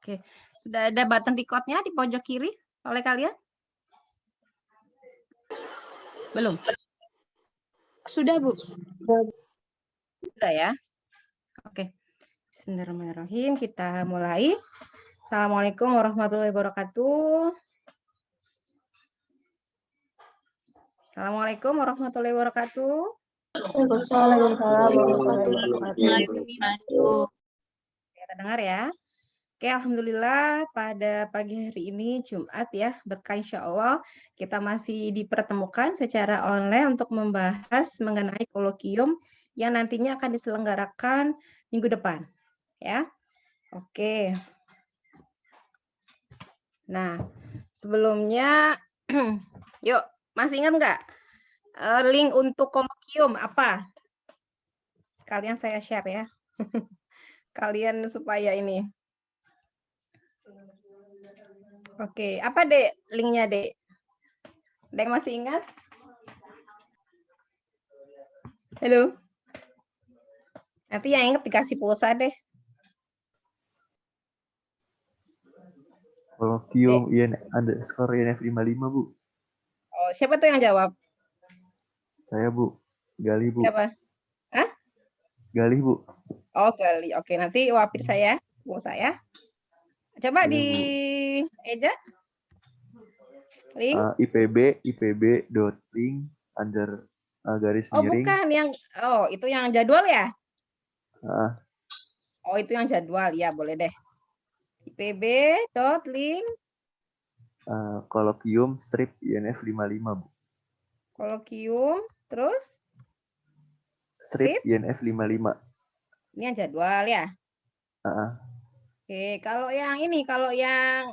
Oke, sudah ada button record-nya di pojok kiri oleh kalian? Belum? Sudah, Bu. Sudah ya? Oke. Bismillahirrahmanirrahim. Kita mulai. Assalamualaikum warahmatullahi wabarakatuh. Assalamualaikum warahmatullahi wabarakatuh. Waalaikumsalam warahmatullahi wabarakatuh. Kita dengar ya. Oke, alhamdulillah pada pagi hari ini Jumat ya, berkah insya Allah kita masih dipertemukan secara online untuk membahas mengenai kolokium yang nantinya akan diselenggarakan minggu depan ya. Oke. Nah, sebelumnya yuk, masih ingat nggak link untuk kolokium apa? Sekalian saya share ya. Kalian supaya ini. Oke, apa Dek linknya Dek? Dek masih ingat? Halo? Nanti yang ingat dikasih pulsa deh. Kolokium IN_INF55, Bu. Oh, siapa tuh yang jawab? Saya, Bu. Galih, Bu. Siapa? Hah? Galih, Bu. Oh, Gali. Oke, nanti wapir saya, pulsa ya. Coba Iya, di Bu. Eja. Link. ipb.link garis Oh, miring. bukan yang itu yang jadwal ya? Ah, Oh, itu yang jadwal. Ya, boleh deh. ipb.link kolokium strip INF55, Bu. kolokium terus Strip strip. INF55. Ini yang jadwal ya. Oke, kalau yang ini, kalau yang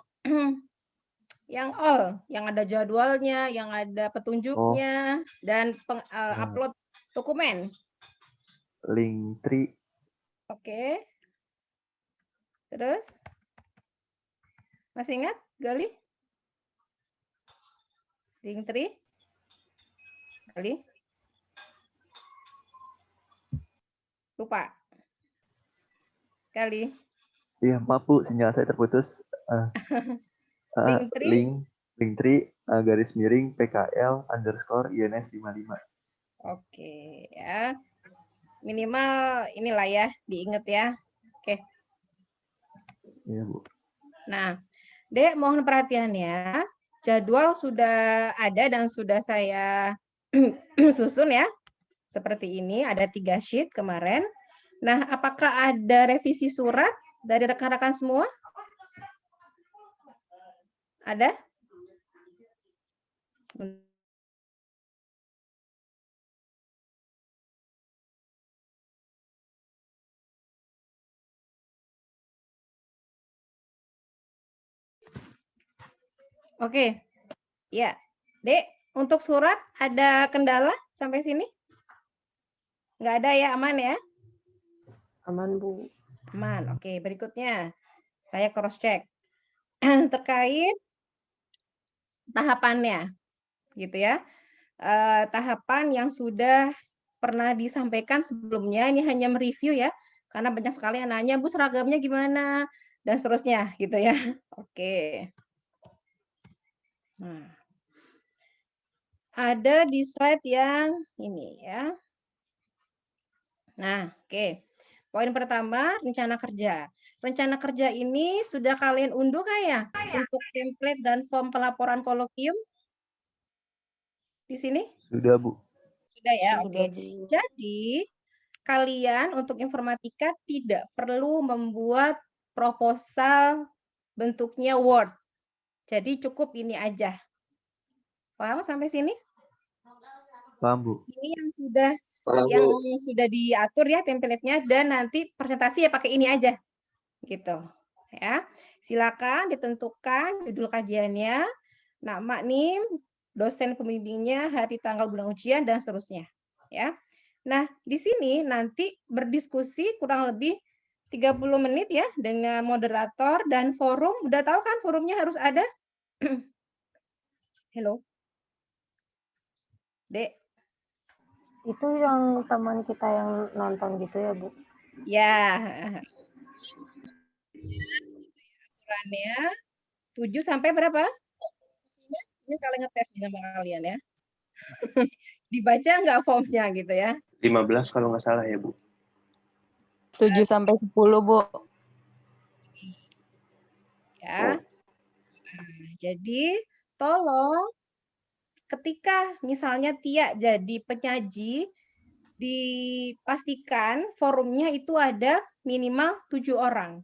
yang all, yang ada jadwalnya, yang ada petunjuknya, dan upload dokumen. Linktree. Oke. Terus? Masih ingat, Gali? Linktree? Gali? Lupa? Gali? Iya, maaf, Bu. Sinyal saya terputus. Linktree? Linktree garis miring PKL_INF55. Oke, ya. Minimal inilah ya, diingat ya. Oke. Iya, Bu. Nah, Dek, mohon perhatiannya. Jadwal sudah ada dan sudah saya susun ya. Seperti ini, ada 3 sheet kemarin. Nah, apakah ada revisi surat dari rekan-rekan semua? Ada? Oke. Ya. Dek, untuk surat ada kendala sampai sini? Nggak ada ya, aman ya? Aman, Bu. Aman. Oke, berikutnya saya cross check terkait tahapannya, gitu ya. Tahapan yang sudah pernah disampaikan sebelumnya, ini hanya mereview ya, karena banyak sekali yang nanya, Bu seragamnya gimana? Dan seterusnya, gitu ya. Oke. Nah, ada di slide yang ini ya. Nah, oke. Poin pertama, rencana kerja. Rencana kerja ini sudah kalian unduh kah ya? Untuk template dan form pelaporan kolokium? Di sini? Sudah, Bu. Sudah ya, Sudah, oke. Bu. Jadi, kalian untuk informatika tidak perlu membuat proposal bentuknya Word. Jadi cukup ini aja. Paham sampai sini? Paham, Bu. Ini yang sudah diatur ya template-nya, dan nanti presentasi ya pakai ini aja. Gitu. Ya. Silakan ditentukan judul kajiannya, nama, NIM, dosen pembimbingnya, hari, tanggal, bulan ujian, dan seterusnya. Ya. Nah, di sini nanti berdiskusi kurang lebih 30 menit ya dengan moderator dan forum. Udah tahu kan forumnya harus ada? Hello. Dek. Itu yang teman kita yang nonton gitu ya, Bu? Ya. depannya 7 sampai berapa? Ini kalian ngetes nih sama kalian ya. Dibaca nggak formnya gitu ya? 15 kalau nggak salah ya, Bu. 7 sampai 10, Bu. Ya. Nah, jadi tolong ketika misalnya Tia jadi penyaji, dipastikan forumnya itu ada minimal 7 orang.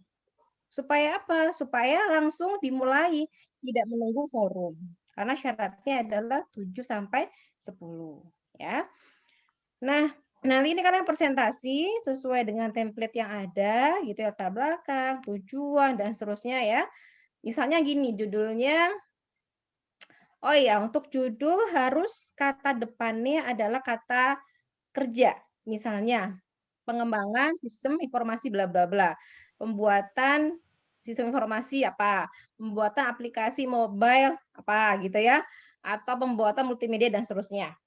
Supaya apa? Supaya langsung dimulai, tidak menunggu forum. Karena syaratnya adalah 7 sampai 10. Ya. Nah, nanti ini kalian presentasi sesuai dengan template yang ada, gitu ya, latar belakang, tujuan, dan seterusnya ya. Misalnya gini, judulnya, oh iya, untuk judul harus kata depannya adalah kata kerja. Misalnya, pengembangan sistem informasi bla bla bla. Pembuatan sistem informasi apa? Pembuatan aplikasi mobile apa gitu ya? Atau pembuatan multimedia dan seterusnya.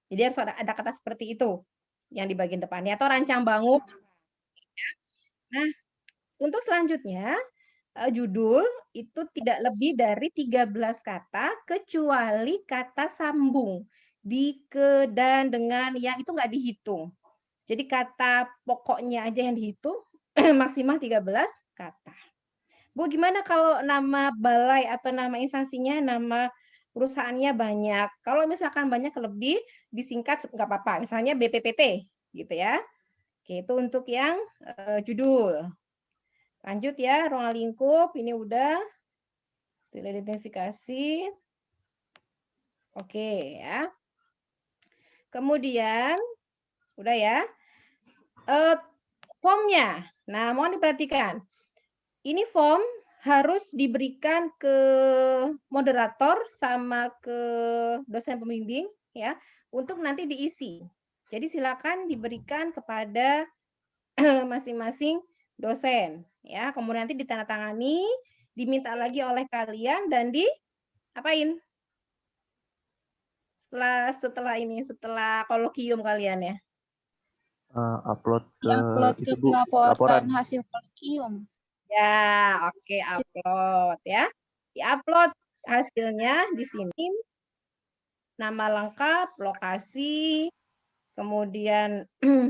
Jadi harus ada kata seperti itu yang di bagian depannya atau rancang bangun. Nah, untuk selanjutnya judul itu tidak lebih dari 13 kata kecuali kata sambung. Di, ke, dan, dengan, yang itu nggak dihitung. Jadi kata pokoknya aja yang dihitung maksimal 13 kata. Bu, gimana kalau nama balai atau nama instansinya, nama perusahaannya banyak? Kalau misalkan banyak lebih, disingkat nggak apa-apa. Misalnya BPPT, gitu ya. Oke, itu untuk yang judul. Lanjut ya, ruang lingkup. Ini udah. Hasil identifikasi. Oke, ya. Kemudian, udah ya. Formnya. Nah, mohon diperhatikan. Ini form harus diberikan ke moderator sama ke dosen pembimbing ya untuk nanti diisi. Jadi silakan diberikan kepada masing-masing dosen ya. Kemudian nanti ditandatangani, diminta lagi oleh kalian dan diapain? Setelah kolokium kalian ya. Upload ke Upload ke itu, Bu, laporan. hasil kolokium. Ya, oke, upload ya. Di-upload hasilnya di sini. Nama lengkap, lokasi, kemudian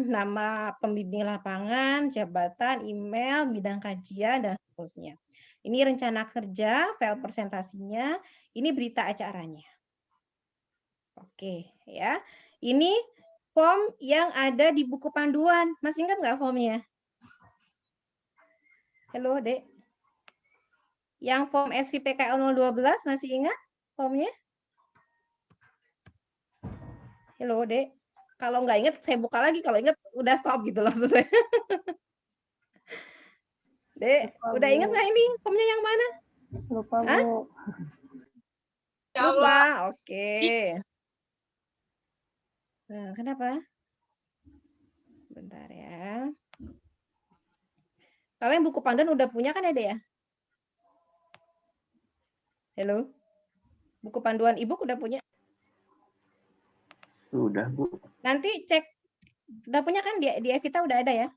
nama pembimbing lapangan, jabatan, email, bidang kajian, dan seterusnya. Ini rencana kerja, file presentasinya, ini berita acaranya. Oke, ya. Ini form yang ada di buku panduan. Masih ingat nggak formnya? Halo, Dek. Yang form SVPKL 012 masih ingat formnya? Halo, Dek. Kalau nggak ingat, saya buka lagi. Kalau ingat, udah stop gitu loh. Dek, Lupa, udah Bu. ingat nggak ini formnya yang mana? Lupa, Hah? Bu. Lupa, oke. Nah, kenapa? Bentar ya. Kalian buku panduan udah punya kan ya, Dek ya? Halo? Buku panduan Ibu udah punya? Sudah, Bu. Nanti cek, udah punya kan di Evita udah ada ya?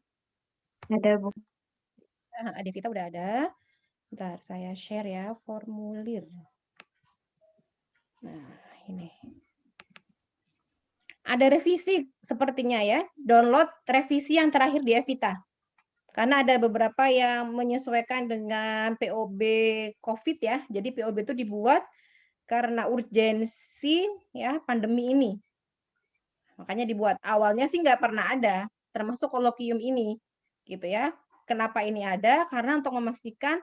Ada, Bu. Di Evita udah ada. Bentar, saya share ya formulir. Nah, ini. Ada revisi sepertinya ya. Download revisi yang terakhir di Evita. Karena ada beberapa yang menyesuaikan dengan POB COVID ya. Jadi POB itu dibuat karena urgensi ya pandemi ini. Makanya dibuat. Awalnya sih nggak pernah ada, termasuk kolokium ini. Gitu ya. Kenapa ini ada? Karena untuk memastikan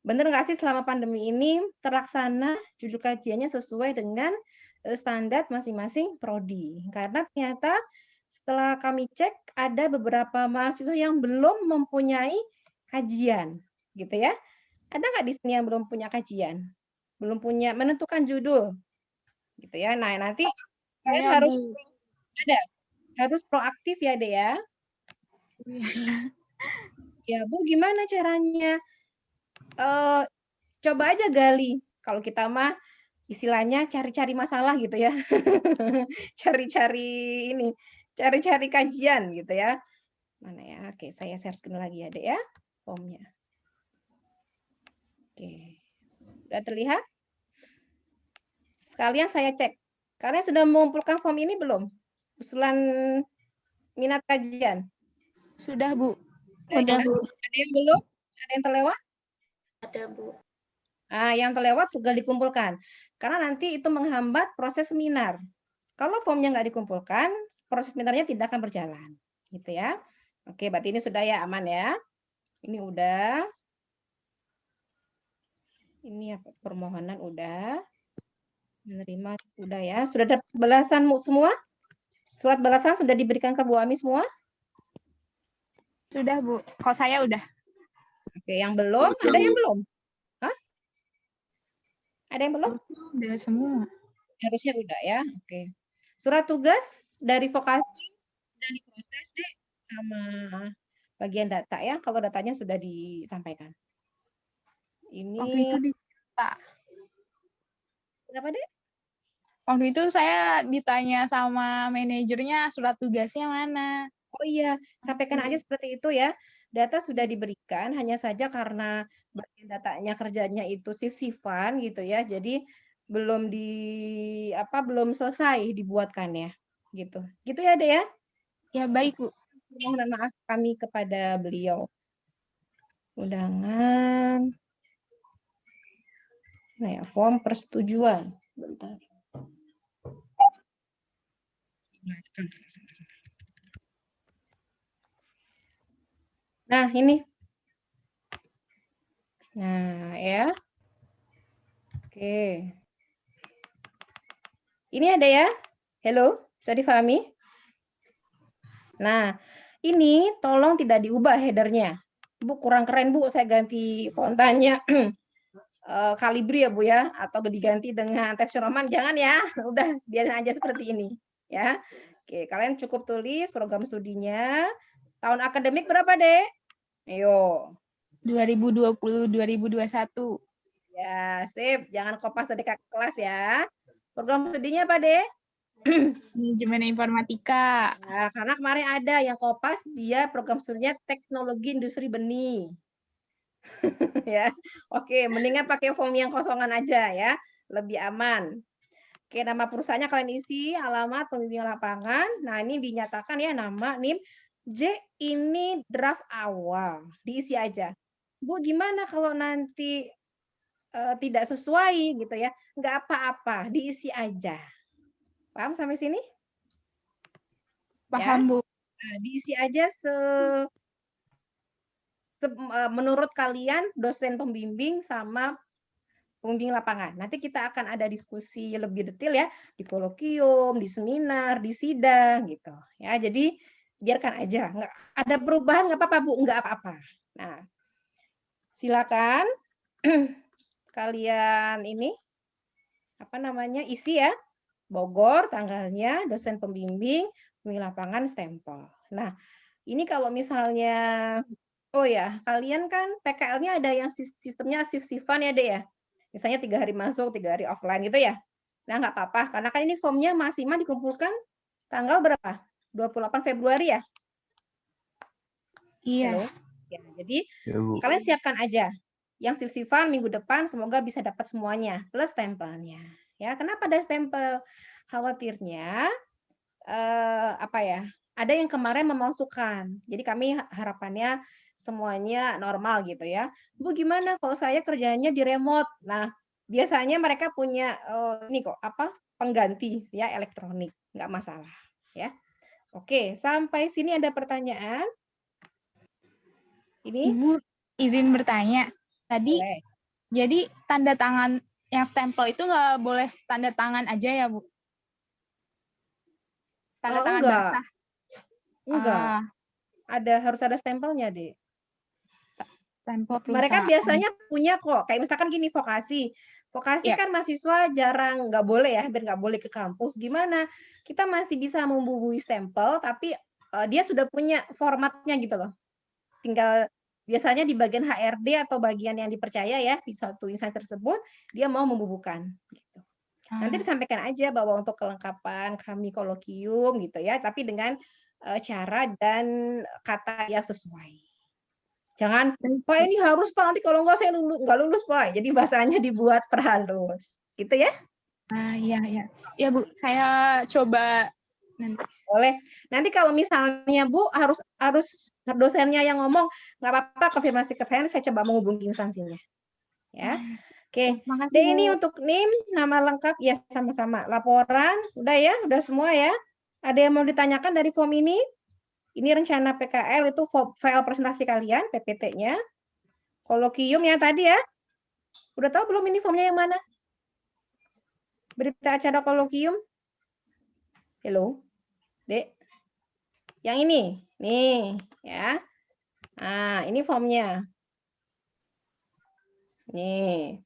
benar nggak sih selama pandemi ini terlaksana judul kajiannya sesuai dengan standar masing-masing prodi. Karena ternyata setelah kami cek ada beberapa mahasiswa yang belum mempunyai kajian, gitu ya. Ada nggak di sini yang belum punya kajian? Belum punya menentukan judul, gitu ya. Nah, nanti kalian harus proaktif ya, Dek ya. Ya, Bu, gimana caranya? Coba aja gali. Kalau kita mah istilahnya cari-cari masalah gitu ya. Cari-cari ini, cari-cari kajian gitu ya. Mana ya? Oke, saya share screen lagi ya, Dek ya, formnya. Oke. Sudah terlihat? Sekalian saya cek. Kalian sudah mengumpulkan form ini belum? Usulan minat kajian. Sudah, Bu. Udah, Bu. Ada yang belum? Ada yang terlewat? Ada, Bu. Yang terlewat sudah dikumpulkan. Karena nanti itu menghambat proses seminar. Kalau formnya nggak dikumpulkan, proses seminarnya tidak akan berjalan. Gitu ya. Oke, berarti ini sudah ya, aman ya. Ini udah. Ini apa? Permohonan udah. Menerima udah ya. Sudah ada balasan semua? Surat balasan sudah diberikan ke Bu Ami semua? Sudah, Bu. Kalau saya udah. Oke, yang belum? Ada yang belum? Hah? Ada yang belum? Udah semua. Harusnya udah ya. Oke. Surat tugas dari vokasi sudah diproses, Dek, sama bagian data ya. Kalau datanya sudah disampaikan. Ini Waktu itu Pak. Kenapa, Dek? Waktu itu saya ditanya sama manajernya surat tugasnya mana. Oh iya, sampaikan aja seperti itu ya. Data sudah diberikan, hanya saja karena bagian datanya kerjanya itu shift-shiftan gitu ya. Jadi belum belum selesai dibuatkannya gitu. Gitu ya, Dek ya? Ya, baik, Bu. Mohon maaf kami kepada beliau. Undangan. Nah ya, form persetujuan. Bentar. Nah, ini. Nah, ya. Oke. Ini ada ya? Hello, bisa difahami? Nah, ini tolong tidak diubah headernya. Bu, kurang keren, Bu. Saya ganti fontannya. Calibri ya, Bu ya, atau diganti dengan Times New Roman, jangan ya. Udah, biarin aja seperti ini, ya. Oke, kalian cukup tulis program studinya. Tahun akademik berapa, Dek? Ayo. 2020-2021. Ya, sip. Jangan kopas dari kakak kelas ya. Program studinya apa, Dek? Manajemen informatika. Nah, karena kemarin ada yang kopas, dia program studinya teknologi industri benih. Ya, oke, mendingan pakai form yang kosongan aja ya, lebih aman. Oke, nama perusahaannya kalian isi, alamat, pembimbing lapangan. Nah, ini dinyatakan ya nama, NIM. J, ini draft awal, diisi aja. Bu, gimana kalau nanti tidak sesuai gitu ya? Nggak apa-apa, diisi aja. Paham sampai sini? Paham, Ya? Bu. Nah, diisi aja menurut kalian dosen pembimbing sama pembimbing lapangan. Nanti kita akan ada diskusi lebih detail ya di kolokium, di seminar, di sidang gitu. Ya, jadi biarkan aja. Nggak ada perubahan nggak apa-apa, Bu, nggak apa-apa. Nah, silakan kalian ini isi ya. Bogor tanggalnya, dosen pembimbing, pembimbing lapangan, stempel. Nah, ini kalau misalnya oh ya, kalian kan PKL-nya ada yang sistemnya shift-shiftan ya, Dek ya. Misalnya 3 hari masuk, 3 hari offline gitu ya. Nah, nggak apa-apa, karena kan ini formnya maksimal dikumpulkan tanggal berapa? 28 Februari ya? Iya. Halo? Ya, jadi Ya, Bu. kalian siapkan aja. Yang shift-shiftan minggu depan semoga bisa dapat semuanya, plus stempelnya. Ya, kenapa ada stempel? Khawatirnya ada yang kemarin memalsukan. Jadi kami harapannya semuanya normal gitu ya. Bu, gimana kalau saya kerjanya di remote? Nah, biasanya mereka punya pengganti ya elektronik, nggak masalah ya. Oke, sampai sini ada pertanyaan? Ini Ibu izin bertanya. Tadi boleh. jadi tanda tangan yang stempel itu nggak boleh tanda tangan aja ya, Bu? Tanda tangan Enggak. basah. Enggak. Harus ada stempelnya, Dek. Stempel Mereka perusahaan. biasanya punya kok. Kayak misalkan gini, vokasi. Vokasi Ya. kan mahasiswa jarang, nggak boleh ya, hampir nggak boleh ke kampus. Gimana? Kita masih bisa membubuhi stempel, tapi dia sudah punya formatnya gitu loh. Tinggal biasanya di bagian HRD atau bagian yang dipercaya ya, di suatu instansi tersebut, dia mau membubuhkan. Gitu. Nanti disampaikan aja bahwa untuk kelengkapan kami kolokium gitu ya, tapi dengan cara dan kata yang sesuai. Jangan, Baik, Pak Bu. ini harus Pak, nanti kalau enggak saya nggak lulus Pak. Jadi bahasanya dibuat perhalus. Gitu ya? Iya, iya. Ya, Bu, saya coba nanti. Boleh. Nanti kalau misalnya Bu harus dosennya yang ngomong, nggak apa-apa konfirmasi ke saya, nanti saya coba menghubungi instansinya. Ya. Oke. Makasih, Dan ini Bu. untuk NIM, nama lengkap, ya sama-sama. Laporan, udah ya, udah semua ya. Ada yang mau ditanyakan dari form ini? Ini rencana PKL itu file presentasi kalian, PPT-nya. Kolokium yang tadi ya. Udah tahu belum ini formnya yang mana? Berita acara kolokium? Hello, Dek. Yang ini, nih ya. Nah, ini formnya. Nih.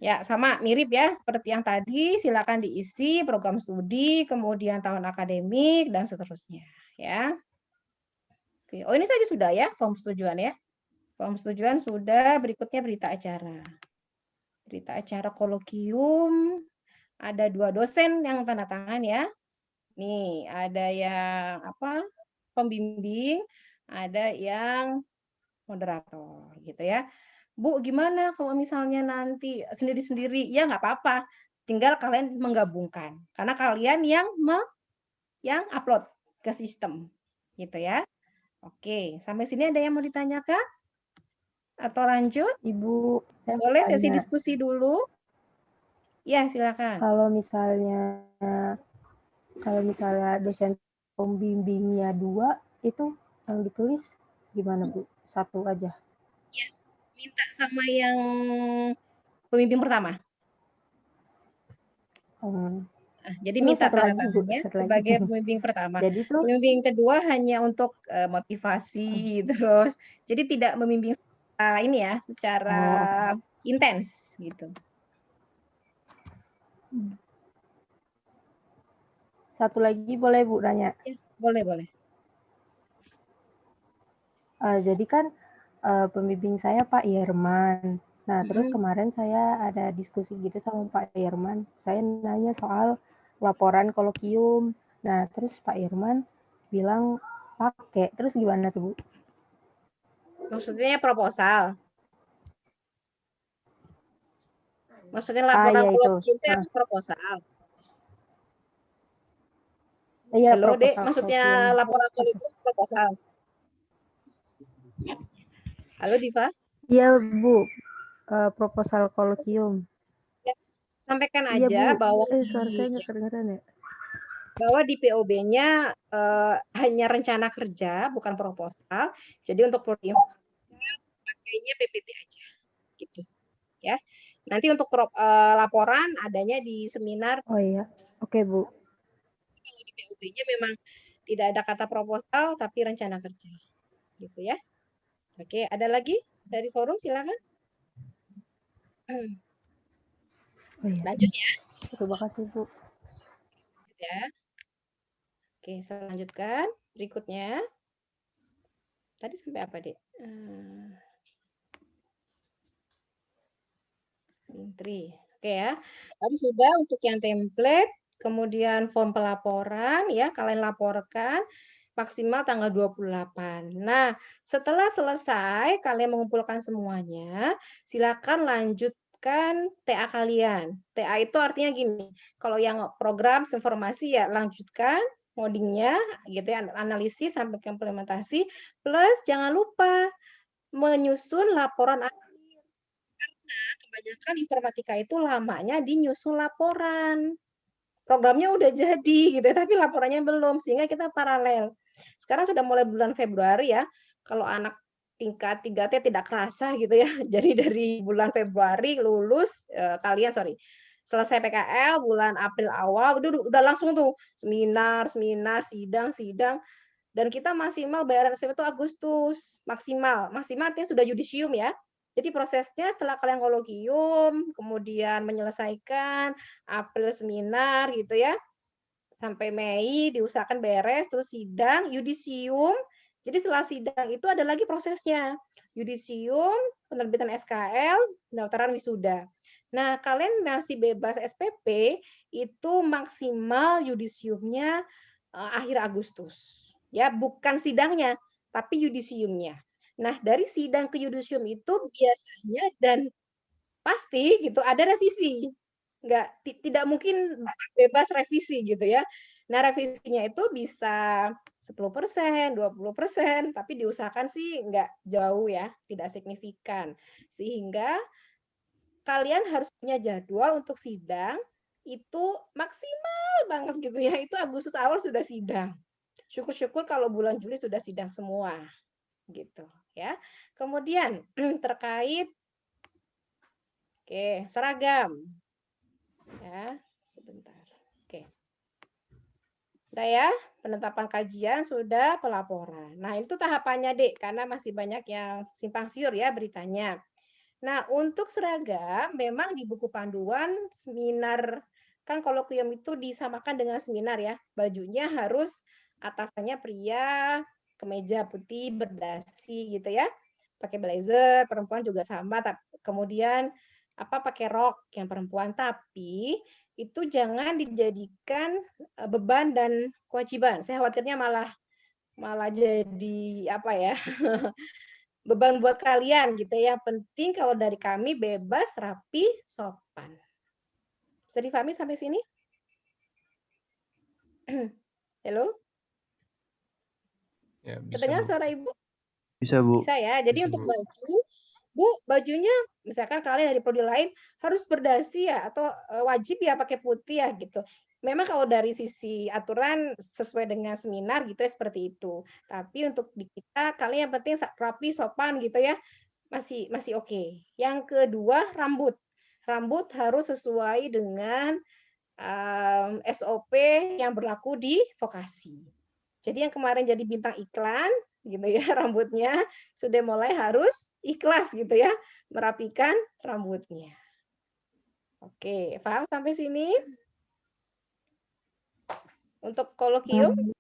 Ya, sama mirip ya seperti yang tadi, silakan diisi program studi, kemudian tahun akademik dan seterusnya, ya. Oke, oh ini tadi sudah ya form persetujuan ya. Form persetujuan sudah, berikutnya berita acara. Berita acara kolokium, ada 2 dosen yang tanda tangan ya. Nih, ada yang apa? Pembimbing, ada yang moderator gitu ya. Bu, gimana kalau misalnya nanti sendiri-sendiri? Ya nggak apa-apa, tinggal kalian menggabungkan. Karena kalian yang upload ke sistem, gitu ya. Oke, sampai sini ada yang mau ditanyakan? Atau lanjut? Ibu, saya mau Boleh sesi tanya, diskusi dulu? Ya, silakan. kalau misalnya dosen pembimbingnya 2, itu yang ditulis gimana, Bu? 1 aja? Ya, minta sama yang pembimbing pertama. Jadi Terus minta satu tanda lagi, Bu, tangannya satu lagi. sebagai pembimbing pertama. Jadi tuh Pembimbing kedua hanya untuk motivasi terus. Jadi tidak membimbing ini ya secara oh, intens gitu. satu lagi boleh, Bu, nanya? Ya, boleh, boleh. Jadi kan pembimbing saya Pak Irman. Nah, terus kemarin saya ada diskusi gitu sama Pak Irman. Saya nanya soal laporan kolokium. Nah, terus Pak Irman bilang pakai. Terus gimana tuh, Bu? Maksudnya proposal. Maksudnya laporan iya itu. kolokium itu apa proposal? Iya, Halo, Dek, proposal maksudnya kolokium. laporan kolokium proposal. Halo, Diva? Iya, Bu. Proposal kolokium. Ya, sampaikan Iya, aja Bu. bahwa Suara saya nggak kedengeran ya? POB-nya hanya rencana kerja, bukan proposal. Jadi untuk pakainya PPT aja, gitu ya. Nanti untuk laporan adanya di seminar. Oh iya, oke, Bu. Kalau di POB-nya memang tidak ada kata proposal, tapi rencana kerja, gitu ya. Oke, ada lagi dari forum, silakan. Oh iya. Lanjut ya. Terima kasih, Bu. Ya. Oke, saya lanjutkan. Berikutnya. Tadi sampai apa, Dek? Entry. Oke ya. Tadi sudah untuk yang template, kemudian form pelaporan ya, kalian laporkan maksimal tanggal 28. Nah, setelah selesai kalian mengumpulkan semuanya, silakan lanjutkan TA kalian. TA itu artinya gini, kalau yang program informasi ya lanjutkan codingnya gitu ya, analisis sampai ke implementasi, plus jangan lupa menyusun laporan kebanyakan informatika itu lamanya di nyusun laporan. Programnya udah jadi gitu ya, tapi laporannya belum, sehingga kita paralel. Sekarang sudah mulai bulan Februari ya, kalau anak tingkat 3T tidak kerasa gitu ya. Jadi dari bulan Februari lulus, selesai PKL bulan April awal, udah langsung tuh seminar, sidang, dan kita maksimal bayaran SPP itu Agustus, maksimal. Maksimal artinya sudah yudisium ya. Jadi prosesnya setelah kalian kolokium, kemudian menyelesaikan, April seminar gitu ya, sampai Mei diusahakan beres, terus sidang, yudisium. Jadi setelah sidang itu ada lagi prosesnya. Yudisium, penerbitan SKL, pendaftaran wisuda. Nah, kalian masih bebas SPP, itu maksimal yudisiumnya akhir Agustus. Ya, bukan sidangnya, tapi yudisiumnya. Nah, dari sidang ke yudisium itu biasanya dan pasti gitu ada revisi. Tidak mungkin bebas revisi gitu ya. Nah, revisinya itu bisa 10%, 20%, tapi diusahakan sih nggak jauh ya, tidak signifikan. Sehingga kalian harus punya jadwal untuk sidang itu maksimal banget gitu ya. Itu Agustus awal sudah sidang. Syukur-syukur kalau bulan Juli sudah sidang semua gitu ya. Kemudian terkait seragam. Ya, sebentar. Oke. Udah ya, penetapan kajian sudah pelaporan. Nah, itu tahapannya, Dek, karena masih banyak yang simpang siur ya beritanya. Nah, untuk seragam memang di buku panduan seminar kan kolokvium itu disamakan dengan seminar ya. Bajunya harus atasannya pria, kemeja putih berdasi gitu ya. Pakai blazer, perempuan juga sama, kemudian pakai rok yang perempuan, tapi itu jangan dijadikan beban dan kewajiban. Saya khawatirnya malah jadi beban buat kalian gitu ya. Yang penting kalau dari kami bebas, rapi, sopan. Bisa dipahami sampai sini? Halo? Ya, bisa, Terdengar Bu. suara Ibu? Bisa, Bu. Bisa ya. Jadi Bisa, untuk Bu. baju, Bu, bajunya misalkan kalian dari prodi lain harus berdasi ya atau wajib ya pakai putih ya gitu. Memang kalau dari sisi aturan sesuai dengan seminar gitu ya seperti itu. Tapi untuk di kita kalian yang penting rapi, sopan gitu ya. Masih oke. Yang kedua, rambut. Rambut harus sesuai dengan SOP yang berlaku di vokasi. Jadi yang kemarin jadi bintang iklan gitu ya, rambutnya sudah mulai harus ikhlas gitu ya, merapikan rambutnya. Oke, paham sampai sini? Untuk kolokium?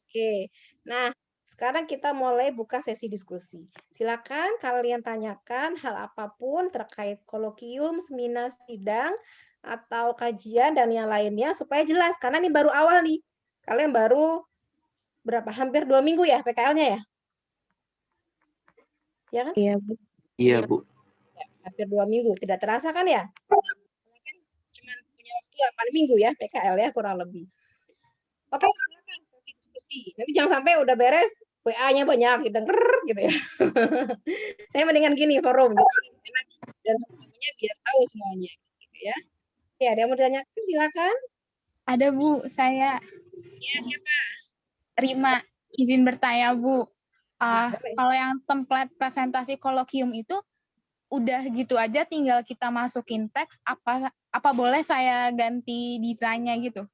Oke. Nah, sekarang kita mulai buka sesi diskusi. Silakan kalian tanyakan hal apapun terkait kolokium, seminar, sidang, atau kajian dan yang lainnya supaya jelas. Karena ini baru awal nih. Kalian baru hampir 2 minggu ya PKL-nya ya? Ya kan? Iya, Bu. Iya, Bu. Ya, hampir 2 minggu. Tidak terasa kan ya? Kan cuma punya waktu 8 minggu ya PKL ya kurang lebih. Oke, silakan sesi diskusi. Nanti jangan sampai udah beres WA-nya banyak gitu ya. Saya mendingan gini forum gitu. Enak dan teman-temannya biar tahu semuanya gitu ya. Oke, ada yang mau ditanyakan silakan. Ada Bu, saya Ya, siapa? Rima, izin bertanya Bu. Boleh. Kalau yang template presentasi kolokium itu udah gitu aja tinggal kita masukin teks, apa boleh saya ganti desainnya gitu?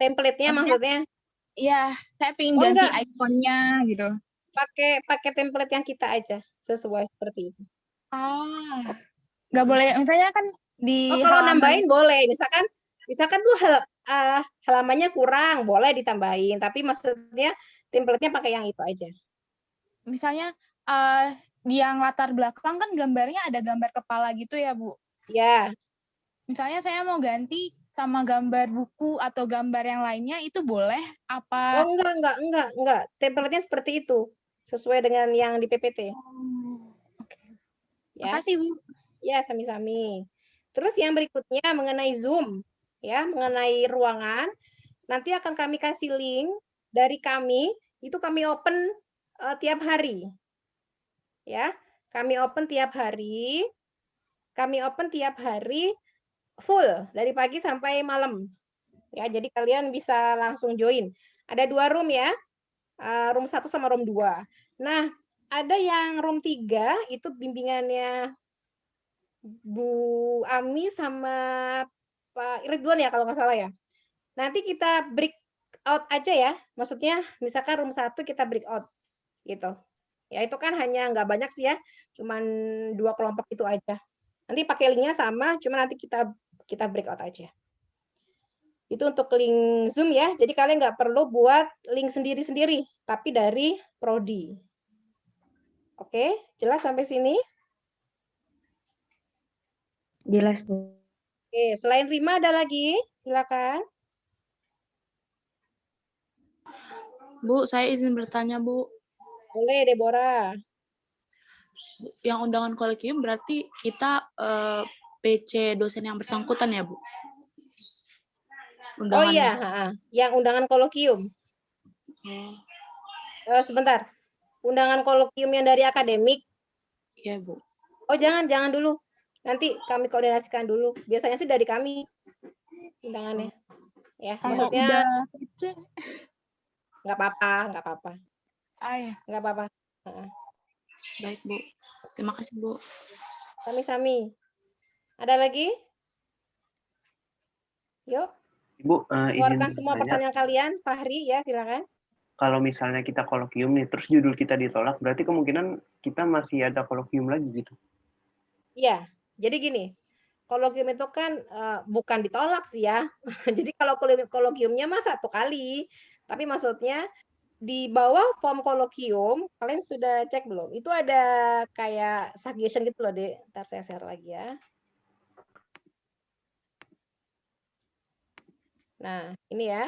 Template-nya maksudnya? Iya, saya pengen Oh, ganti enggak. ikonnya gitu. Pakai template yang kita aja sesuai seperti itu. Nggak boleh, misalnya kan di kalau halaman, nambahin boleh. Misalkan tuh halamannya kurang, boleh ditambahin. Tapi maksudnya template-nya pakai yang itu aja. misalnya di yang latar belakang kan gambarnya ada gambar kepala gitu ya Bu. Ya. Misalnya saya mau ganti sama gambar buku atau gambar yang lainnya, itu boleh apa? Oh, enggak. Template-nya seperti itu. Sesuai dengan yang di PPT. Oke. Ya. Makasih Bu. Ya, sami-sami. Terus yang berikutnya mengenai Zoom, ya, mengenai ruangan. Nanti akan kami kasih link dari kami, itu kami open tiap hari. Ya, kami open tiap hari. Kami open tiap hari full dari pagi sampai malam. Ya, jadi kalian bisa langsung join. Ada 2 room ya. Room 1 sama room 2. Nah, ada yang room 3 itu bimbingannya Bu Ami sama Pak Ridwan ya kalau nggak salah ya. Nanti kita break out aja ya. Maksudnya misalkan room 1 kita break out gitu. Ya itu kan hanya nggak banyak sih ya. Cuman 2 kelompok itu aja. Nanti pakai linknya sama, cuma nanti kita break out aja. Itu untuk link Zoom ya. Jadi kalian nggak perlu buat link sendiri-sendiri, tapi dari prodi. Oke, jelas sampai sini? Jelas, Bu. Oke, selain Rima ada lagi? Silakan. Bu, saya izin bertanya, Bu. Boleh, Deborah. Yang undangan kolegium berarti kita PC dosen yang bersangkutan ya, Bu? Oh Undangannya. iya, yang undangan kolokium. Sebentar. Undangan kolokium yang dari akademik. Iya, Bu. Oh, jangan dulu. Nanti kami koordinasikan dulu. Biasanya sih dari kami undangannya. Ya, Kalau maksudnya udah PC, nggak apa-apa. ya. Nggak apa-apa. Baik, Bu. Terima kasih, Bu. Sami-sami. Ada lagi? Yuk, Ibu, izin keluarkan semua bertanya, pertanyaan kalian. Fahri, ya silakan. kalau misalnya kita kolokium nih, terus judul kita ditolak, berarti kemungkinan kita masih ada kolokium lagi gitu. Iya, jadi gini, kolokium itu kan bukan ditolak sih ya. Jadi kalau kolokiumnya mah 1 kali, tapi maksudnya di bawah form kolokium, kalian sudah cek belum? Itu ada kayak suggestion gitu loh, Dek. Ntar saya share lagi ya. Nah, ini ya.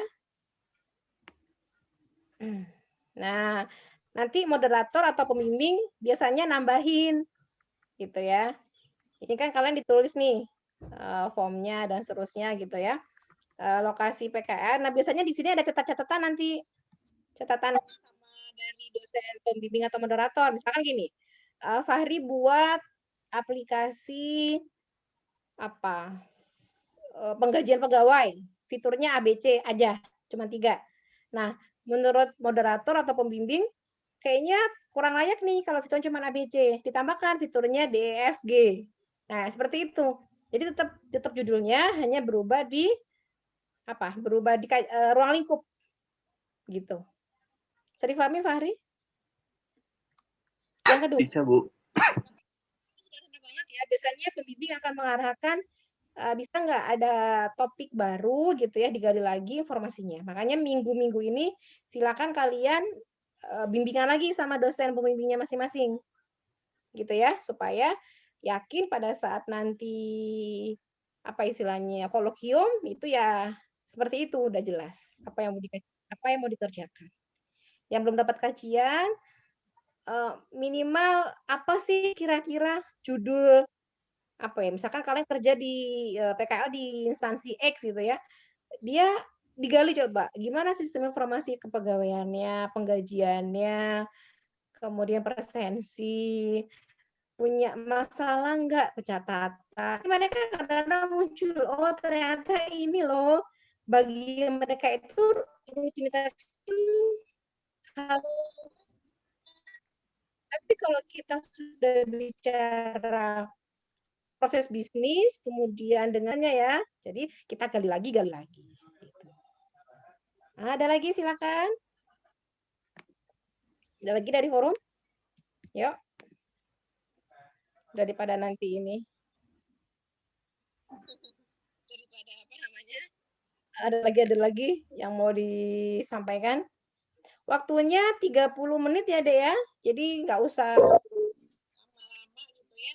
Nah, nanti moderator atau pembimbing biasanya nambahin gitu ya. Ini kan kalian ditulis nih formnya dan seterusnya gitu ya. Lokasi PKR. Nah, biasanya di sini ada catatan nanti. Catatan sama dari dosen pembimbing atau moderator. Misalkan gini, Fahri buat aplikasi apa? Penggajian pegawai. Fiturnya ABC aja, cuma 3. Nah, menurut moderator atau pembimbing, kayaknya kurang layak nih kalau fiturnya cuma ABC. Ditambahkan fiturnya DEFG. Nah, seperti itu. Jadi tetap judulnya hanya berubah di berubah di ruang lingkup gitu. Sering pahami, Fahri? Yang kedua. Bisa, Bu. Sederhana banget ya. Biasanya pembimbing akan mengarahkan bisa nggak ada topik baru gitu ya, digali lagi informasinya. Makanya minggu-minggu ini silakan kalian bimbingan lagi sama dosen pembimbingnya masing-masing. Gitu ya, supaya yakin pada saat nanti apa istilahnya kolokium itu ya seperti itu udah jelas apa yang mau dikerjakan. Yang belum dapat kajian minimal apa sih kira-kira judul apa ya, misalkan kalian kerja di PKL di instansi X gitu ya, dia digali coba gimana sistem informasi kepegawaiannya, penggajiannya, kemudian presensi, punya masalah nggak pencatatan. Mereka kadang-kadang muncul, oh ternyata ini loh, bagi mereka itu rutinitas itu tapi kalau kita sudah bicara proses bisnis, kemudian dengannya ya, jadi kita gali lagi. Nah, ada lagi silakan. Ada lagi dari forum? Yuk. Daripada nanti ini. Daripada apa namanya? Ada lagi yang mau disampaikan? Waktunya 30 menit ya, Dek ya. Jadi nggak usah lama-lama gitu ya.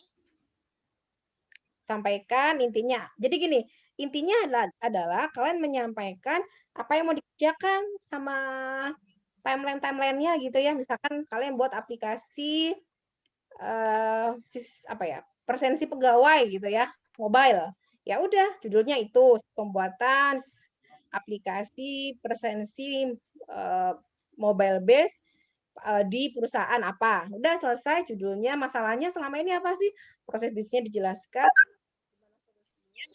Sampaikan intinya. Jadi gini, intinya adalah kalian menyampaikan apa yang mau dikerjakan sama timeline-nya gitu ya. Misalkan kalian buat aplikasi presensi pegawai gitu ya, mobile. Ya udah, judulnya itu pembuatan aplikasi presensi mobile base di perusahaan apa. Udah selesai judulnya, masalahnya selama ini apa sih? Proses bisnisnya dijelaskan, gimana solusinya,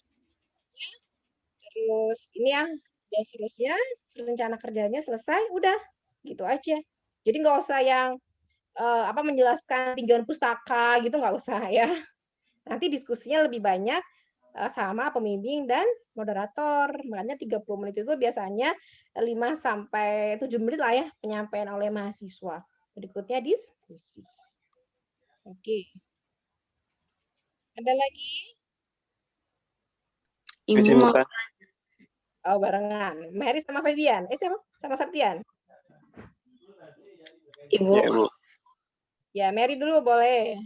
terus ini ya, dan seterusnya, rencana kerjanya selesai, udah gitu aja. Jadi nggak usah yang menjelaskan tinjauan pustaka gitu, nggak usah ya. Nanti diskusinya lebih banyak sama pembimbing dan moderator. Makanya 30 menit itu biasanya 5 sampai 7 menit lah ya penyampaian oleh mahasiswa. Berikutnya diskusi. Oke. Ada lagi? Bisa buka. Oh, barengan. Mary sama Febian. Sama Septian. Ibu. Ya, Bu. Ya, Mary dulu boleh.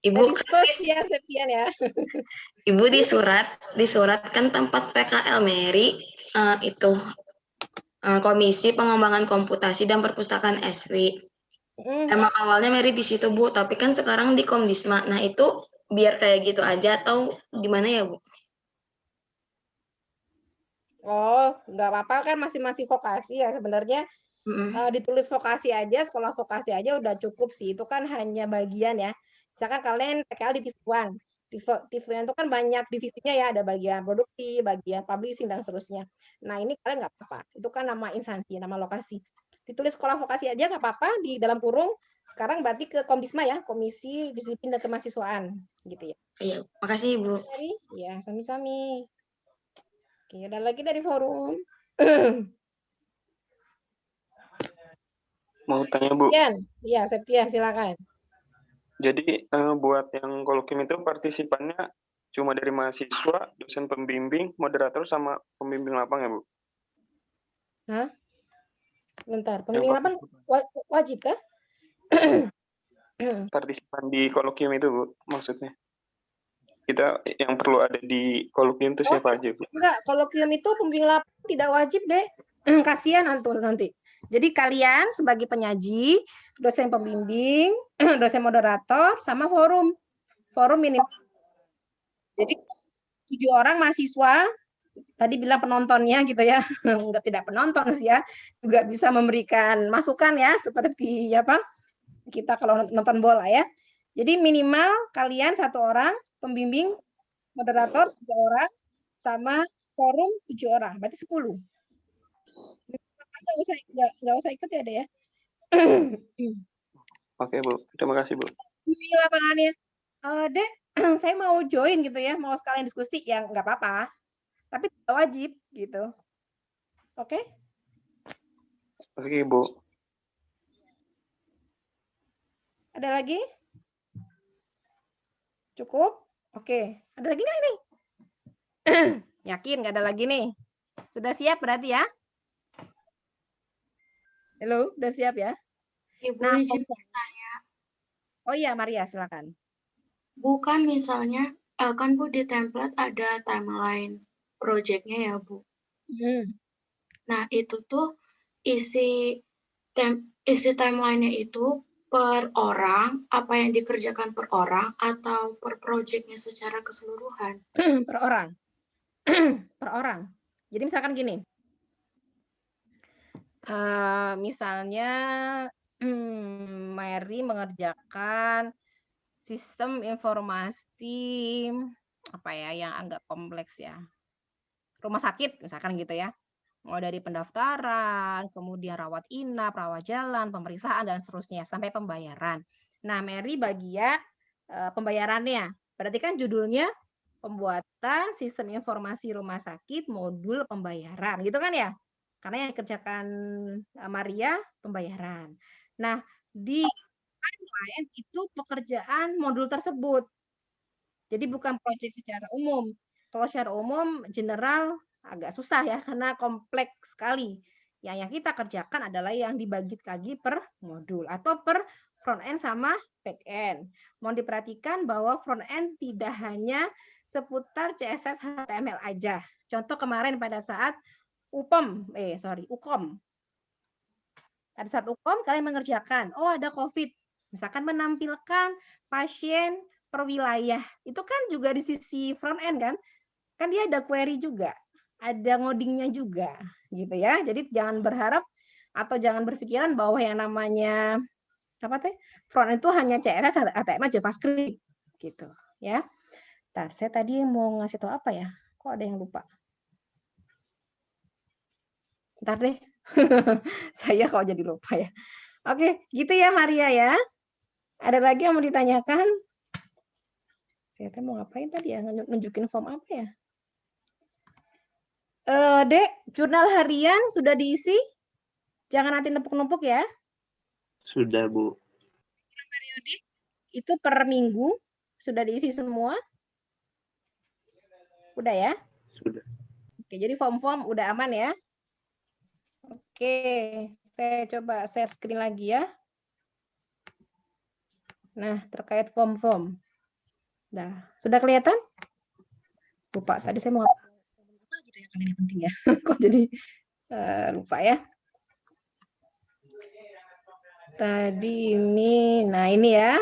Ibu ya, Septian ya. Ibu di surat kan tempat PKL Mary itu Komisi Pengembangan Komputasi dan Perpustakaan SW. Emang awalnya Mary di situ, Bu, tapi kan sekarang di Komdisma. Nah, itu biar kayak gitu aja atau gimana ya, Bu? Oh, nggak apa-apa kan masih vokasi ya sebenarnya. Ditulis vokasi aja, sekolah vokasi aja udah cukup sih. Itu kan hanya bagian ya. Misalkan kalian PKL di TV1. TV1 itu kan banyak divisinya ya, ada bagian produksi, bagian publishing, dan seterusnya. Nah, ini kalian nggak apa-apa. Itu kan nama instansi, nama lokasi. Ditulis sekolah vokasi aja nggak apa-apa, di dalam kurung. Sekarang berarti ke Komdisma ya, Komisi Disiplin dan Kemahasiswaan. Gitu ya. Iya, makasih, Bu. Ya, sami-sami. Oke, ada lagi dari forum. Mau tanya, Bu. Iya, Septian, silakan. Jadi buat yang kolokium itu partisipannya cuma dari mahasiswa, dosen pembimbing, moderator, sama pembimbing lapang ya, Bu? Hah? Sebentar, pembimbing lapang wajib kah? Partisipan di kolokium itu, Bu, maksudnya. Kita yang perlu ada di kolokium itu siapa aja, Bu? Enggak, kolokium itu pembimbing lapang tidak wajib deh. Kasihan Anton nanti. Jadi kalian sebagai penyaji, dosen pembimbing, dosen moderator, sama forum. Forum minimal. Jadi 7 orang mahasiswa, tadi bilang penontonnya gitu ya, enggak tidak penonton sih ya, juga bisa memberikan masukan ya, seperti apa kita kalau nonton bola ya. Jadi minimal kalian 1 orang, pembimbing, moderator 3 orang, sama forum 7 orang, berarti 10. Nggak usah ikut ya, Dek ya. Oke, Bu. Terima kasih, Bu. Ini lapangannya. Dek, saya mau join gitu ya, mau sekalian diskusi, ya nggak apa-apa. Tapi tidak wajib gitu. Oke? Oke, Bu. Ada lagi? Cukup? Oke. Ada lagi nggak ini? Yakin nggak ada lagi nih? Sudah siap berarti ya? Halo, udah siap ya? Ibu, Nah, izin bertanya. Oh iya, Maria, silakan. Bukan misalnya, kan Bu di template ada timeline project-nya ya, Bu. Nah, itu tuh isi timeline-nya itu per orang, apa yang dikerjakan per orang, atau per project-nya secara keseluruhan? Per orang. Per orang. Jadi misalkan gini. Misalnya Mary mengerjakan sistem informasi apa ya yang agak kompleks ya. Rumah sakit misalkan gitu ya. Mulai dari pendaftaran, kemudian rawat inap, rawat jalan, pemeriksaan dan seterusnya sampai pembayaran. Nah, Mary bagian pembayarannya. Berarti kan judulnya pembuatan sistem informasi rumah sakit modul pembayaran, gitu kan ya? Karena yang dikerjakan Maria pembayaran. Nah, di timeline itu pekerjaan modul tersebut. Jadi bukan proyek secara umum. Kalau secara umum general agak susah ya karena kompleks sekali. Yang kita kerjakan adalah yang dibagi lagi per modul atau per front end sama back end. Mau diperhatikan bahwa front end tidak hanya seputar CSS HTML aja. Contoh kemarin pada saat UKOM. Pada saat UKOM kalian mengerjakan, oh ada COVID. Misalkan menampilkan pasien per wilayah. Itu kan juga di sisi front end kan? Kan dia ada query juga, ada ngodingnya juga, gitu ya. Jadi jangan berharap atau jangan berpikiran bahwa yang namanya front end itu hanya CSS, HTML, JavaScript, gitu ya. Ntar, saya tadi mau ngasih tahu apa ya? Kok ada yang lupa? Ntar deh, saya kok jadi lupa ya. Oke, gitu ya Maria ya. Ada lagi yang mau ditanyakan? Saya mau ngapain tadi ya? Nunjukin form apa ya? Dek, jurnal harian sudah diisi? Jangan nanti numpuk-numpuk ya. Sudah, Bu. Periodik itu per minggu sudah diisi semua? Udah ya? Sudah. Oke, jadi form-form udah aman ya? Oke, saya coba share screen lagi ya. Nah, terkait form-form. Nah, sudah kelihatan? Lupa, tadi saya mau apa gitu ya, kali ini penting ya. Kok jadi lupa ya. Tadi ini, nah ini ya.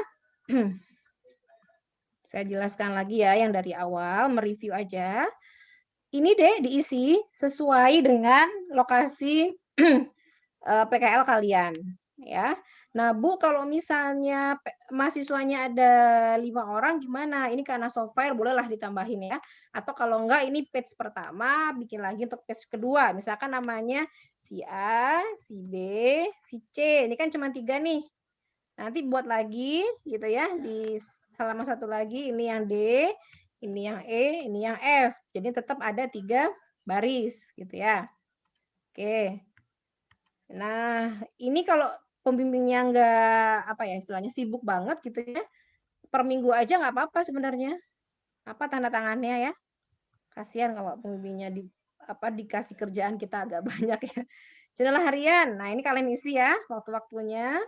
Saya jelaskan lagi ya yang dari awal, mereview aja. Ini deh diisi sesuai dengan lokasi PKL kalian, ya. Nah, Bu, kalau misalnya mahasiswanya ada 5 orang gimana? Ini karena software bolehlah ditambahin ya. Atau kalau enggak ini page pertama, bikin lagi untuk page kedua. Misalkan namanya si A, si B, si C. Ini kan cuma 3 nih. Nanti buat lagi gitu ya, di selama satu lagi ini yang D, ini yang E, ini yang F. Jadi tetap ada 3 baris gitu ya. Oke. Nah, ini kalau pembimbingnya nggak apa ya istilahnya sibuk banget gitu ya, per minggu aja nggak apa-apa sebenarnya. Apa tanda tangannya ya? Kasihan kalau pembimbingnya dikasih kerjaan kita agak banyak ya. Jurnal harian. Nah, ini kalian isi ya waktu-waktunya.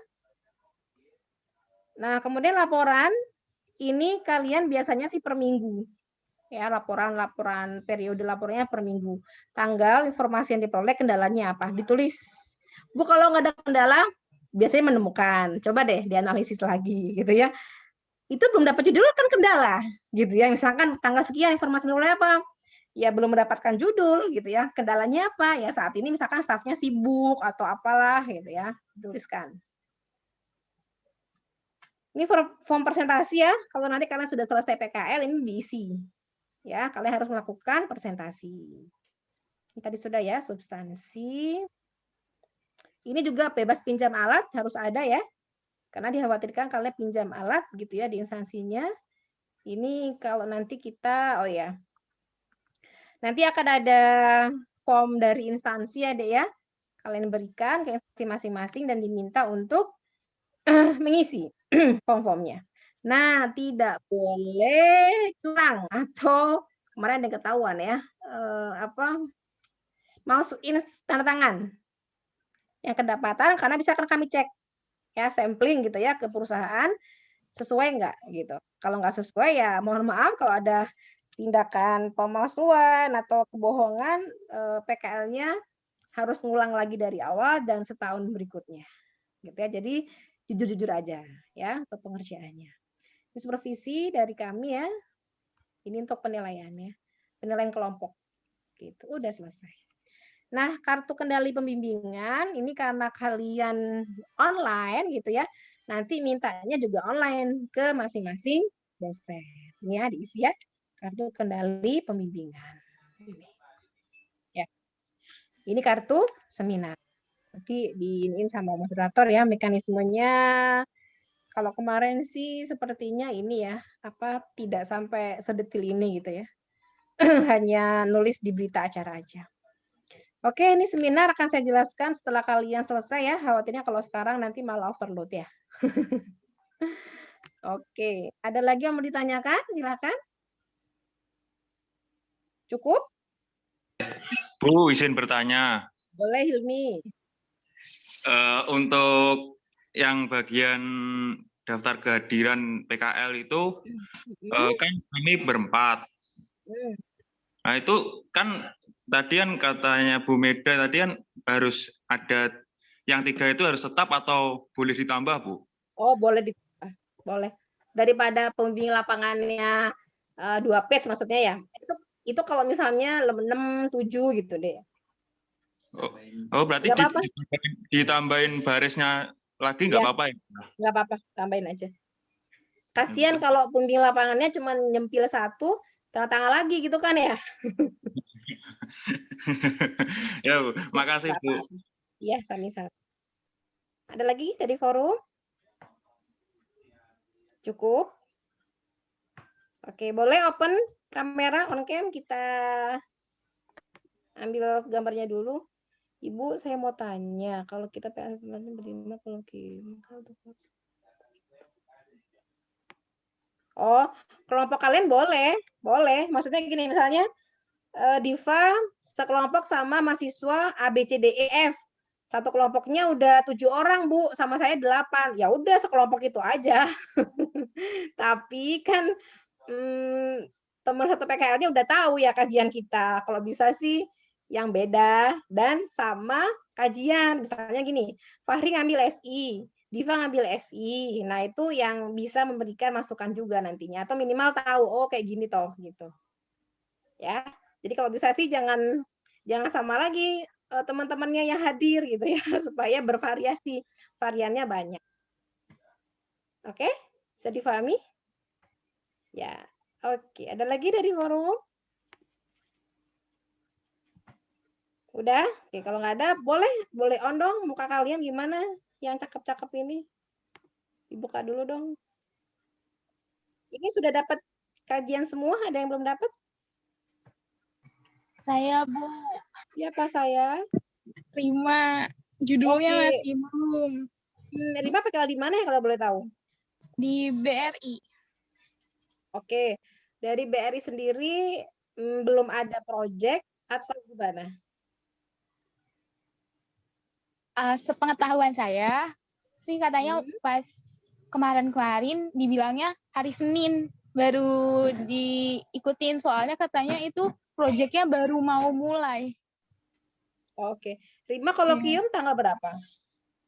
Nah, kemudian laporan ini kalian biasanya sih per minggu. Ya, laporan periode laporannya per minggu. Tanggal, informasi yang diperoleh, kendalanya apa? Ditulis. Bu, kalau nggak ada kendala, biasanya menemukan. Coba deh dianalisis lagi gitu ya. Itu belum dapat judul kan kendala gitu ya. Misalkan tanggal sekian informasi diperoleh apa? Ya belum mendapatkan judul gitu ya. Kendalanya apa? Ya saat ini misalkan stafnya sibuk atau apalah gitu ya. Tuliskan. Ini form presentasi ya. Kalau nanti kalian sudah selesai PKL ini diisi. Ya, kalian harus melakukan presentasi. Ini tadi sudah ya, substansi. Ini juga bebas pinjam alat harus ada ya. Karena dikhawatirkan kalian pinjam alat gitu ya di instansinya. Ini kalau nanti kita, oh ya. Nanti akan ada form dari instansi ada ya. Kalian berikan ke instansi masing-masing dan diminta untuk mengisi form-formnya. Nah, tidak boleh curang atau kemarin ada ketahuan ya, masukin tanda tangan yang kedapatan karena bisa akan kami cek ya sampling gitu ya ke perusahaan sesuai enggak gitu. Kalau enggak sesuai ya mohon maaf kalau ada tindakan pemalsuan atau kebohongan PKL-nya harus ngulang lagi dari awal dan setahun berikutnya. Gitu ya. Jadi jujur-jujur aja ya untuk pengerjaannya. Ini supervisi dari kami ya. Ini untuk penilaiannya. Penilaian kelompok. Gitu. Udah selesai. Nah, kartu kendali pembimbingan ini karena kalian online gitu ya. Nanti mintanya juga online ke masing-masing dosen. Ini ya diisi ya. Kartu kendali pembimbingan. Ini. Ya. Ini kartu seminar. Nanti diiniin sama moderator ya mekanismenya. Kalau kemarin sih sepertinya ini ya, tidak sampai sedetil ini gitu ya. Hanya nulis di berita acara aja. Oke, ini seminar akan saya jelaskan setelah kalian selesai ya. Khawatirnya kalau sekarang nanti malah overload ya. Oke, ada lagi yang mau ditanyakan? Silakan. Cukup? Bu, izin bertanya. Boleh, Hilmi. Untuk yang bagian daftar kehadiran PKL itu kan kami berempat. Nah itu kan tadi kan katanya Bu Meda tadi kan harus ada yang 3 itu harus tetap atau boleh ditambah Bu? Oh boleh ditambah, boleh. Daripada pembimbing lapangannya 2 page maksudnya ya. Itu kalau misalnya 6, 7 gitu deh. Oh berarti ditambahin barisnya lagi nggak apa-apa ya? Nggak apa-apa, tambahin aja. Kasihan kalau pembimbing lapangannya cuma nyempil 1, tanda tangan lagi gitu kan ya. Ya Bu, makasih Bu. Iya, sami-sami. Ada lagi dari forum? Cukup? Oke, boleh open kamera on cam, kita ambil gambarnya dulu. Ibu, saya mau tanya, kalau kita PAS berlima kalau oh, kelompok kalian boleh. Maksudnya gini, misalnya Diva sekelompok sama mahasiswa A, B, C, D, E, F. Satu kelompoknya udah 7 orang, Bu, sama saya 8. Ya udah sekelompok itu aja. Tapi kan teman satu PKL-nya udah tahu ya kajian kita. Kalau bisa sih yang beda dan sama kajian. Misalnya gini, Fahri ngambil SI, Diva ngambil SI. Nah, itu yang bisa memberikan masukan juga nantinya atau minimal tahu oh kayak gini toh gitu. Ya. Jadi kalau bisa sih jangan sama lagi teman-temannya yang hadir gitu ya supaya bervariasi, variannya banyak. Oke? Bisa difahami? Ya. Oke, ada lagi dari forum? Udah? Oke, kalau nggak ada boleh on dong muka kalian gimana yang cakep-cakep ini. Dibuka dulu dong. Ini sudah dapat kajian semua? Ada yang belum dapat? Saya, Bu. Siapa saya? Rima. Judulnya Oke. masih belum. Rima pakai di mana ya kalau boleh tahu? Di BRI. Oke. Dari BRI sendiri belum ada project atau gimana? Sepengetahuan saya sih katanya pas kemarin-kemarin dibilangnya hari Senin baru diikutin, soalnya katanya itu proyeknya baru mau mulai. Oke. Rima kolokium tanggal berapa?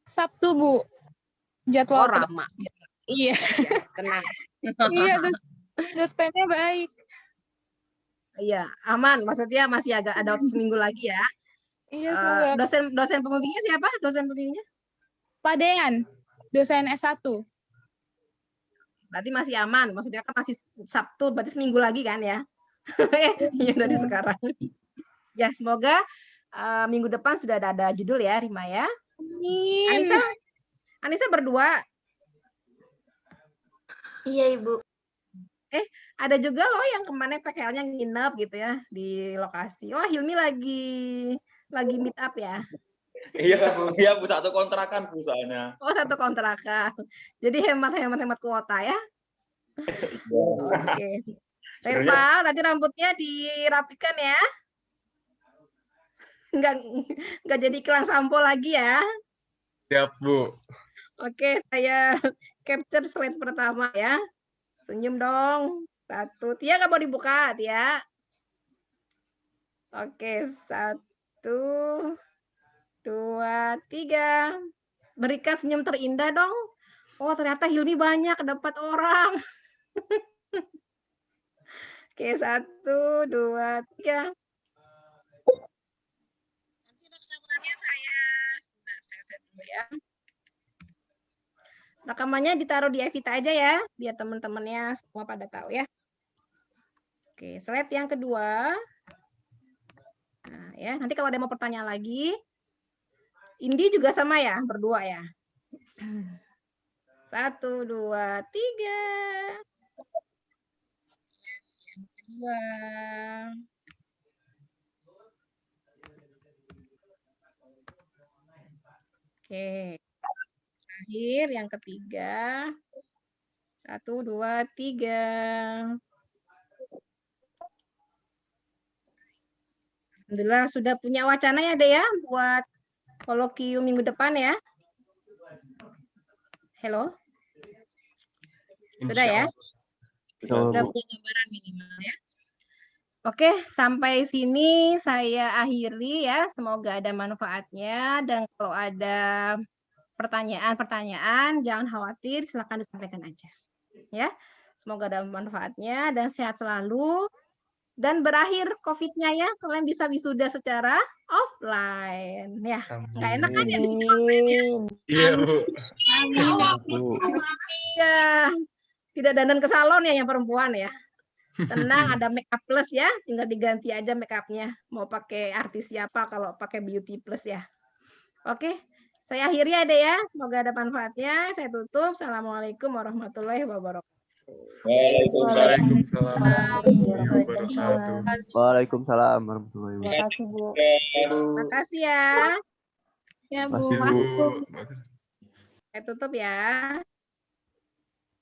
Sabtu, Bu. Jadwal Rama. Iya. Tenang. Iya, dosennya baik. Iya, aman. Maksudnya masih agak ada waktu seminggu lagi ya. Iya, semoga. Dosen pembimbingnya siapa? Dosen pembimbingnya? Pak Dean, dosen S1. Berarti masih aman. Maksudnya kan masih Sabtu, berarti seminggu lagi kan ya? Iya, dari sekarang. Ya, semoga minggu depan sudah ada judul ya, Rima ya. Amin. Anissa berdua. Iya, Ibu. Ada juga loh yang kemarin PKL-nya nginep gitu ya di lokasi. Wah, Hilmi lagi meet up ya. Iya, Bu, satu kontrakan Bu soalnya. Oh, satu kontrakan. Jadi hemat kuota ya. Oke. Reva, nanti rambutnya dirapikan ya. Enggak jadi iklan sampo lagi ya. Siap, Bu. Oke, saya capture slide pertama ya. Senyum dong. 1. Tia nggak mau dibuka, Tia. Oke, 1, 2, 3. Berikan senyum terindah dong. Oh, ternyata Hilmi banyak dapat orang. Oke, 1, 2, 3. Nanti rekamannya saya set dulu ya. Rekamannya ditaruh di Evita aja ya, biar teman-temannya semua pada tahu ya. Oke, slide yang kedua. Nah, ya, nanti kalau ada mau pertanyaan lagi, Indi juga sama ya, berdua ya. 1, 2, 3. Yang kedua. Oke. Terakhir yang ketiga. 1, 2, 3. Alhamdulillah sudah punya wacana ya deh ya buat kolokium minggu depan ya. Halo? Sudah ya? Sudah punya gambaran minimal ya. Oke, sampai sini saya akhiri ya. Semoga ada manfaatnya dan kalau ada pertanyaan-pertanyaan jangan khawatir, silakan disampaikan aja. Ya. Semoga ada manfaatnya dan sehat selalu. Dan berakhir COVID-nya ya, kalian bisa wisuda secara offline. Ya, nggak enak kan ya wisuda offline ya? Iya, Bu. Iya, tidak dandan ke salon ya yang perempuan ya. Tenang, ada make up plus ya, tinggal diganti aja make up-nya. Mau pakai artis siapa kalau pakai beauty plus ya. Oke, saya akhiri ya deh ya. Semoga ada manfaatnya. Saya tutup. Assalamualaikum warahmatullahi wabarakatuh. Waalaikumsalam warahmatullahi wabarakatuh. Waalaikumsalam warahmatullahi wabarakatuh. Terima kasih, Bu. Makasih ya. Ya, Bu. Saya tutup ya.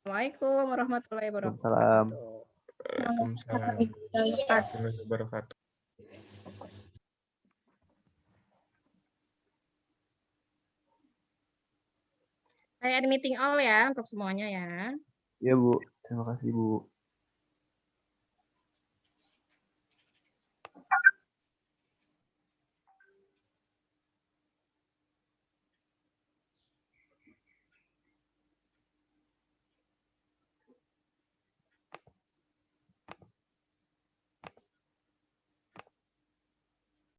Assalamualaikum warahmatullahi wabarakatuh. Waalaikumsalam warahmatullahi wabarakatuh. Saya meeting all ya untuk semuanya ya. Iya, Bu. Terima kasih, Bu.